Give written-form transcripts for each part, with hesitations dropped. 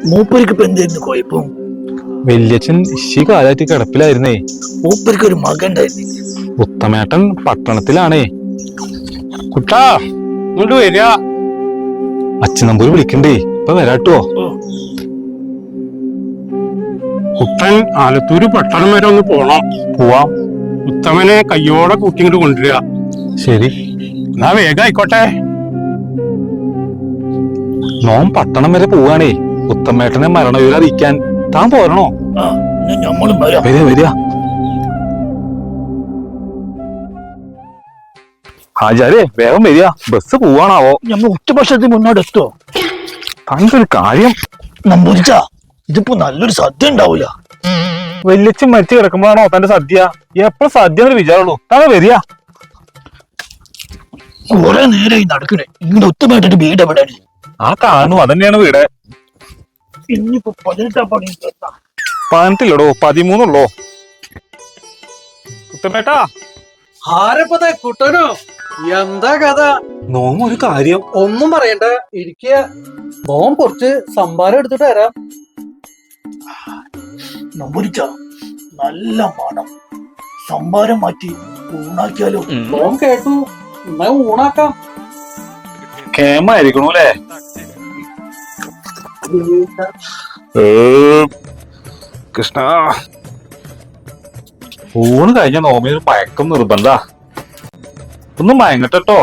മൂപ്പരിക്ക് ഇപ്പൊ എന്തായിരുന്നു കുഴപ്പം? വല്യച്ഛൻ ഇശി കാലായിട്ട് കിടപ്പിലായിരുന്നേ. മൂപ്പരിക്ക് ഒരു മകൻ ഉണ്ടായിരുന്നു. ഉത്തമേട്ടൻ പട്ടണത്തിലാണേ. കുട്ടാ ഇങ്ങോട്ട് വരിക. അച്ഛൻ നമ്പൂരി വിളിക്കണ്ടേ, ഇപ്പൊ വരാട്ടോ. കുട്ടൻ ആലത്തൂര് പട്ടണം വരെ ഒന്ന് പോണം. പോവാം. ഉത്തമനെ കയ്യോടെ കൂട്ടിങ്ങോട്ട് കൊണ്ടുവരിക. ശരി, എന്നാ വേഗം ആയിക്കോട്ടെ. നോം പട്ടണം വരെ പോവാണേ, ഉത്തമേട്ടനെ മരണവിവരം അറിയിക്കാൻ. താൻ പോരണോ? നമ്മളും വരാം. വരിക വരിക. ആചാര്യ വേഗം വരിക, ബസ് പോവാണാവോ? നമ്മൾ ഉച്ചപക്ഷത്തിന് മുന്നോട്ട് എത്തോ? തന്റെ ഒരു കാര്യം നമ്പൂരിച്ച, ഇതിപ്പോ നല്ലൊരു സദ്യ ഉണ്ടാവൂല. വല്യച്ഛൻ മരിച്ചു കിടക്കുമ്പോഴാണോ തന്റെ സദ്യ? എപ്പോഴും സദ്യ എന്നൊരു വിചാരമുള്ളൂ. താൻ വരിക. കുറെ നേരമായി നടക്കണേ. ഇങ്ങനെ ഒത്തുമായിട്ടൊരു വീട് എവിടെയാണ്? ആ കാണും, അതന്നെയാണ് വീട്. ഇനിയിപ്പോ 18 പണി 18 13 ഉത്തമേട്ടാ, ആരപ്പത്തെ കുട്ടനോ? എന്താ കഥ? നോം ഒരു കാര്യം. ഒന്നും പറയണ്ട, ഇരിക്കുക. നോം കുറച്ച് സംഭാരം എടുത്തിട്ട് വരാം. നമ്പൂരിച്ച, നല്ല മണം. സംഭാരം മാറ്റി ഊണാക്കിയാലോ? നോം കേട്ടു, എന്നാ ഊണാക്കാം. കേമായിരിക്കണു അല്ലേ? കൃഷ്ണ, ഊണ് കഴിഞ്ഞ നോമിന് ഒരു പഴക്കം നിർബന്ധ. ഒന്ന് മയങ്ങട്ടോ.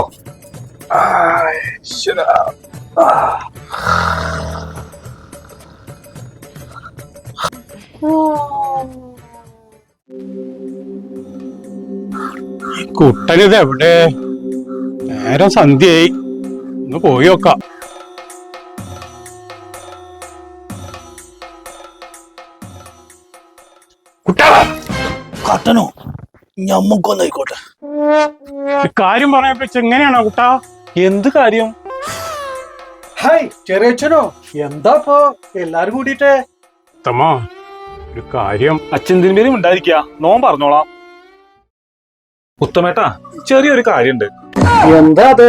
ഈ കുട്ടനിത് എവിടെ? നേരം സന്ധ്യയായി, ഒന്ന് പോയി നോക്കാം. കുട്ടാ, കട്ടനോ? ഞമ്മക്കൊന്നായിക്കോട്ടെ. കാര്യം പറയാൻ എങ്ങനെയാണോ കുട്ടാ? എന്ത് കാര്യം? ഹായ് ചെറിയച്ഛനോ, എന്താ ഇപ്പൊ എല്ലാരും കൂടിയിട്ട്? ഉത്തമ, ഒരു കാര്യം. അച്ഛൻ പേരും ഉണ്ടായിരിക്കുക, നോം പറഞ്ഞോളാം. ഉത്തമേട്ടാ, ചെറിയൊരു കാര്യണ്ട്. എന്താ അത്?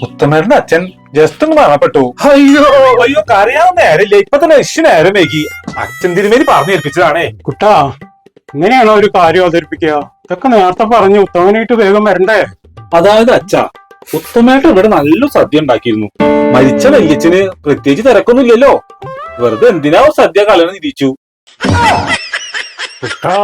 ഉത്തമേട്ടന്റെ അച്ഛൻ ജസ്റ്റ് ഒന്ന് മരണപ്പെട്ടു. അയ്യോ അയ്യോ, കരയാൻ നേരമില്ല, ഇപ്പൊ തന്നെ ഇഷ്യൂ നേരം വൈകി. അച്ഛൻ തിരുമേനി പറഞ്ഞു ഏൽപ്പിച്ചതാണേ. കുട്ടാ, ഇങ്ങനെയാണോ ഒരു കാര്യം അവതരിപ്പിക്കുക? ഇതൊക്കെ നേരത്തെ പറഞ്ഞ് ഉത്തമനായിട്ട് വേഗം വരണ്ടേ? അതായത് അച്ഛാ, ഉത്തമേട്ടൻ ഇവിടെ നല്ല സദ്യ ഉണ്ടാക്കിയിരുന്നു. മരിച്ച വല്യച്ഛന് പ്രത്യേകിച്ച് തിരക്കൊന്നുമില്ലല്ലോ, വെറുതെ എന്തിനാ സദ്യ കളയണം തിരിച്ചു. കുട്ടാ,